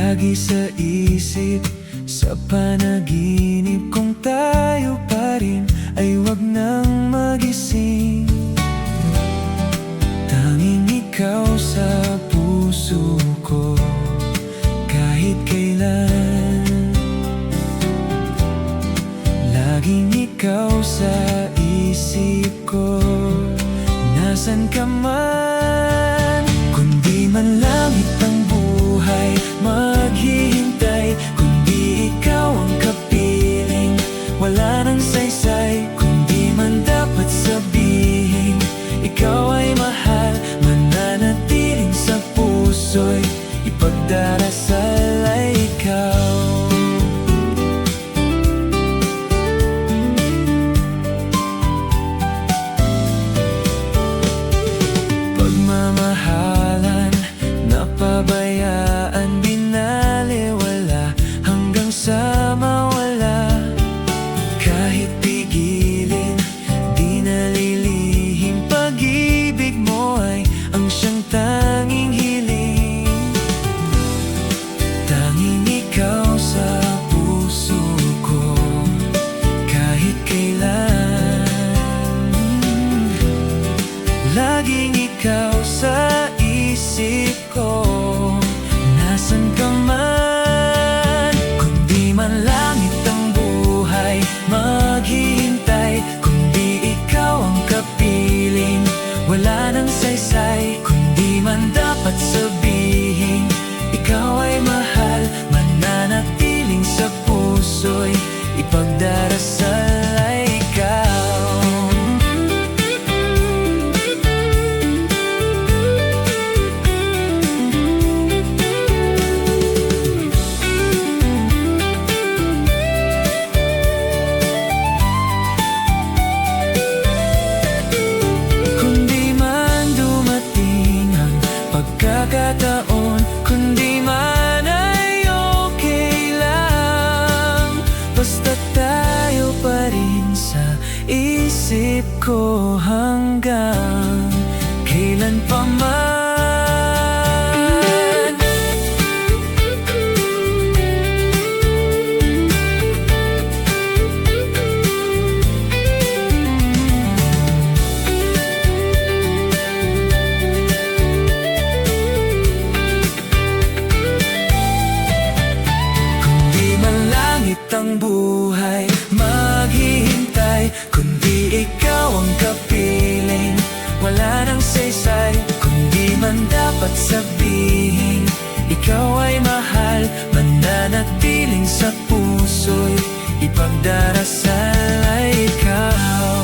Lagi sa isip, sa panaginip, kung tayo pa rin ay wag nang magising. Tanging ikaw sa puso ko, kahit kailan. Laging ikaw sa isip ko, nasan ka man. Kundi man langit ang buhay, maghihintay. Kundi ikaw ang kapiling, wala nang saysay. Kundi man dapat sabihin, ikaw ay mahal. Mananatiling sa puso'y ipagdarasal ay ikaw. Pagmamahalan, napabayaan, binaliwala hanggang sa mawala. Kahit pigilin, di nalilihim, pag-ibig mo ay ang siyang tanging hiling. Tanging ikaw sa puso ko, kahit kailan. Laging ikaw sa isip ko, nasan ka man. Kundi man langit ang buhay, maghihintay. Kundi ikaw ang kapiling, wala nang saysay. Kundi man dapat sabihin, ikaw ay mahal. Mananatiling sa puso'y ipagdarasal ay ikaw. Pagkakataon, kundi man ay okay lang. Basta tayo pa rin sa isip ko hanggang kailan pa man. Ang buhay, maghihintay. Kundi ikaw ang kapiling, wala nang saysay. Kundi man dapat sabihin, ikaw ay mahal. Mananatiling sa puso'y ipagdarasal ay ikaw.